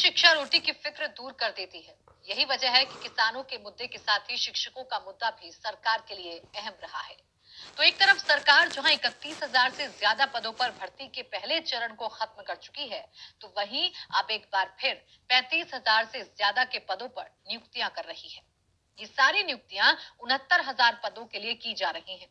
शिक्षा रोटी की फिक्र दूर कर देती है। यही वजह है कि किसानों के मुद्दे के साथ ही शिक्षकों का मुद्दा भी सरकार के लिए अहम रहा है। तो एक तरफ सरकार जहां 31,000 से ज्यादा पदों पर भर्ती के पहले चरण को खत्म कर चुकी है, तो वहीं अब एक बार फिर 35,000 से ज्यादा के पदों पर नियुक्तियां कर रही है। ये सारी नियुक्तियां 69,000 पदों के लिए की जा रही हैं।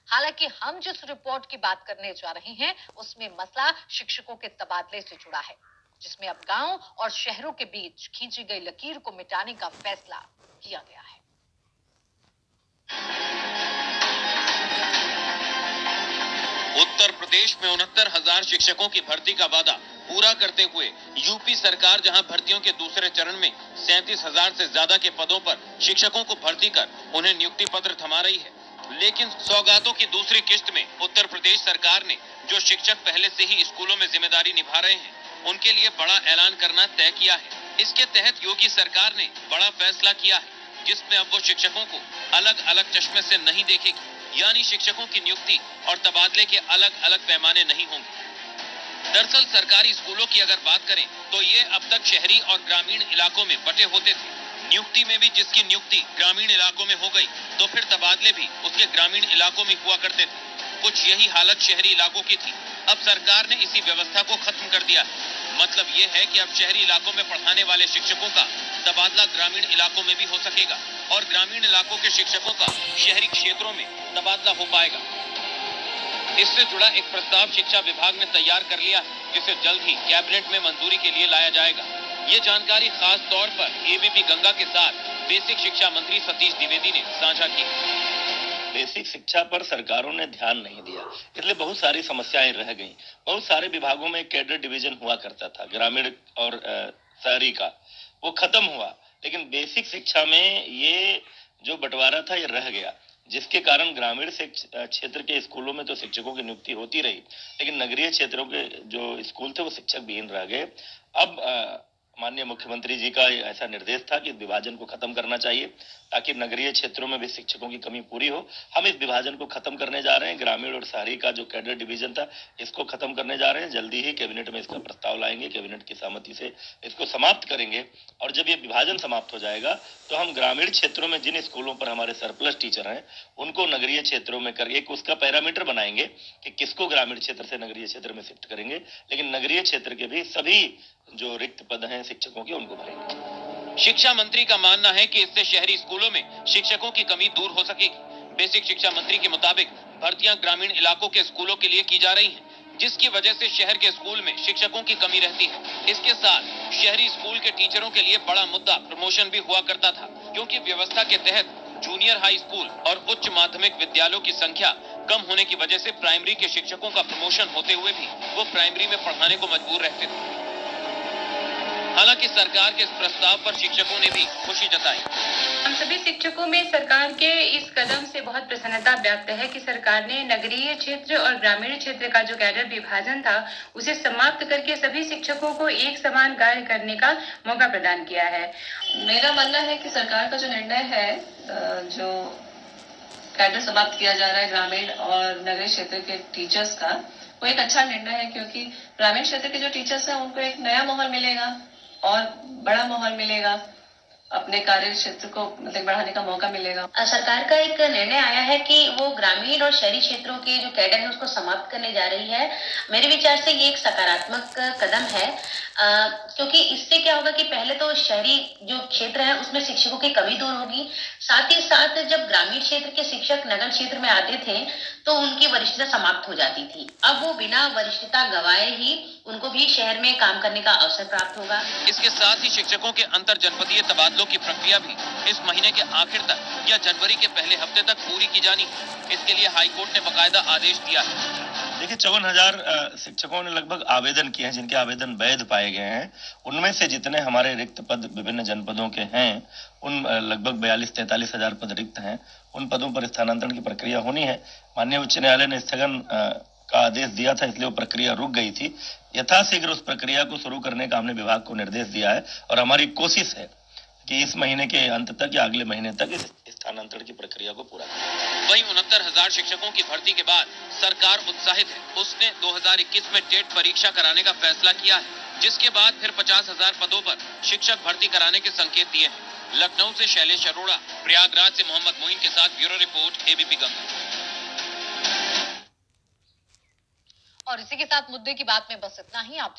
हालांकि हम जिस रिपोर्ट की बात करने जा रहे हैं, उसमें मसला शिक्षकों के तबादले से जुड़ा है, जिसमें अब गांव और शहरों के बीच खींची गई लकीर को मिटाने का फैसला किया गया है। उत्तर प्रदेश में 69,000 शिक्षकों की भर्ती का वादा पूरा करते हुए यूपी सरकार जहां भर्तियों के दूसरे चरण में 37,000 से ज्यादा के पदों पर शिक्षकों को भर्ती कर उन्हें नियुक्ति पत्र थमा रही है, लेकिन सौगातों की दूसरी किस्त में उत्तर प्रदेश सरकार ने जो शिक्षक पहले से ही स्कूलों में जिम्मेदारी निभा रहे हैं, उनके लिए बड़ा ऐलान करना तय किया है। इसके तहत योगी सरकार ने बड़ा फैसला किया है, जिसमें अब वो शिक्षकों को अलग अलग चश्मे से नहीं देखेगी, यानी शिक्षकों की नियुक्ति और तबादले के अलग अलग पैमाने नहीं होंगे। दरअसल सरकारी स्कूलों की अगर बात करें तो ये अब तक शहरी और ग्रामीण इलाकों में बटे होते थे। नियुक्ति में भी जिसकी नियुक्ति ग्रामीण इलाकों में हो गई, तो फिर तबादले भी उसके ग्रामीण इलाकों में हुआ करते थे। कुछ यही हालत शहरी इलाकों की थी। अब सरकार ने इसी व्यवस्था को खत्म कर दिया है। मतलब ये है कि अब शहरी इलाकों में पढ़ाने वाले शिक्षकों का तबादला ग्रामीण इलाकों में भी हो सकेगा और ग्रामीण इलाकों के शिक्षकों का शहरी क्षेत्रों में तबादला हो पाएगा। इससे जुड़ा एक प्रस्ताव शिक्षा विभाग ने तैयार कर लिया है, जिसे जल्द ही कैबिनेट में मंजूरी के लिए लाया जाएगा। ये जानकारी खास तौर पर एबीपी गंगा के साथ बेसिक शिक्षा मंत्री सतीश द्विवेदी ने साझा की। बेसिक शिक्षा पर सरकारों ने ध्यान नहीं दिया, इसलिए बहुत सारी समस्याएं रह गईं। बहुत सारे विभागों में कैडर डिवीजन हुआ करता था, ग्रामीण और शहरी का, वो खत्म हुआ। लेकिन बेसिक शिक्षा में ये जो बंटवारा था ये रह गया, जिसके कारण ग्रामीण क्षेत्र के स्कूलों में तो शिक्षकों की नियुक्ति होती रही, लेकिन नगरीय क्षेत्रों के जो स्कूल थे वो शिक्षक विहीन रह गए। अब माननीय मुख्यमंत्री जी का ऐसा निर्देश था कि विभाजन को खत्म करना चाहिए, ताकि नगरीय क्षेत्रों में भी शिक्षकों की कमी पूरी हो। हम इस विभाजन को खत्म करने जा रहे हैं। ग्रामीण और शहरी का जो कैडर डिवीजन था, इसको खत्म करने जा रहे हैं। जल्दी ही कैबिनेट में इसका प्रस्ताव लाएंगे, कैबिनेट की सहमति से इसको समाप्त करेंगे। और जब ये विभाजन समाप्त हो जाएगा तो हम ग्रामीण क्षेत्रों में जिन स्कूलों पर हमारे सरप्लस टीचर हैं, उनको नगरीय क्षेत्रों में कर एक उसका पैरामीटर बनाएंगे कि किसको ग्रामीण क्षेत्र से नगरीय क्षेत्र में शिफ्ट करेंगे। लेकिन नगरीय क्षेत्र के भी सभी जो रिक्त पद हैं शिक्षकों के, उनको भरेंगे। शिक्षा मंत्री का मानना है कि इससे शहरी स्कूलों में शिक्षकों की कमी दूर हो सकेगी। बेसिक शिक्षा मंत्री के मुताबिक भर्तियां ग्रामीण इलाकों के स्कूलों के लिए की जा रही हैं, जिसकी वजह से शहर के स्कूल में शिक्षकों की कमी रहती है। इसके साथ शहरी स्कूल के टीचरों के लिए बड़ा मुद्दा प्रमोशन भी हुआ करता था, क्योंकि व्यवस्था के तहत जूनियर हाई स्कूल और उच्च माध्यमिक विद्यालयों की संख्या कम होने की वजह से प्राइमरी के शिक्षकों का प्रमोशन होते हुए भी वो प्राइमरी में पढ़ाने को मजबूर रहते थे। हालांकि सरकार के इस प्रस्ताव पर शिक्षकों ने भी खुशी जताई। हम सभी शिक्षकों में सरकार के इस कदम से बहुत प्रसन्नता व्यक्त है कि सरकार ने नगरीय क्षेत्र और ग्रामीण क्षेत्र का जो कैडर विभाजन था, उसे समाप्त करके सभी शिक्षकों को एक समान कार्य करने का मौका प्रदान किया है। मेरा मानना है कि सरकार का जो निर्णय है, जो कैडर समाप्त किया जा रहा है ग्रामीण और नगरीय क्षेत्र के टीचर्स का, वो एक अच्छा निर्णय है, क्योंकि ग्रामीण क्षेत्र के जो टीचर्स हैं उनको एक नया माहौल मिलेगा और बड़ा माहौल मिलेगा, अपने कार्य क्षेत्र को मतलब बढ़ाने का मौका मिलेगा। सरकार का एक निर्णय आया है कि वो ग्रामीण और शहरी क्षेत्रों के जो कैडर है उसको समाप्त करने जा रही है। मेरे विचार से ये एक सकारात्मक कदम है, क्योंकि इससे क्या होगा कि पहले तो शहरी जो क्षेत्र है उसमें शिक्षकों की कमी दूर होगी। साथ ही साथ जब ग्रामीण क्षेत्र के शिक्षक नगर क्षेत्र में आते थे तो उनकी वरिष्ठता समाप्त हो जाती थी। अब वो बिना वरिष्ठता गवाए ही उनको भी शहर में काम करने का अवसर प्राप्त होगा। इसके साथ ही शिक्षकों के अंतर जनपदीय तबादलों की प्रक्रिया भी इस महीने के आखिर तक या जनवरी के पहले हफ्ते तक पूरी की जानी है। इसके लिए हाईकोर्ट ने बकायदा आदेश दिया है। देखिए 54,000 शिक्षकों ने लगभग आवेदन किए हैं, जिनके आवेदन वैध पाए गए हैं। उनमें से जितने हमारे रिक्त पद विभिन्न जनपदों के हैं, उन लगभग 42-43,000 पद रिक्त हैं। उन पदों पर स्थानांतरण की प्रक्रिया होनी है। माननीय उच्च न्यायालय ने स्थगन का आदेश दिया था, इसलिए वो प्रक्रिया रुक गई थी। यथाशीघ्र उस प्रक्रिया को शुरू करने का हमने विभाग को निर्देश दिया है और हमारी कोशिश है कि इस महीने के अंत तक या अगले महीने तक इस स्थानांतरण की प्रक्रिया को पूरा करें। वहीं 69,000 शिक्षकों की भर्ती के बाद सरकार उत्साहित है। उसने 2021 में टेट परीक्षा कराने का फैसला किया है। जिसके बाद फिर 50,000 पदों पर शिक्षक भर्ती कराने के संकेत दिए हैं। लखनऊ से शैलेश अरोड़ा, प्रयागराज से मोहम्मद मोइन के साथ ब्यूरो रिपोर्ट, एबीपी गंगा। और इसी के साथ मुद्दे की बात में बस इतना ही। आप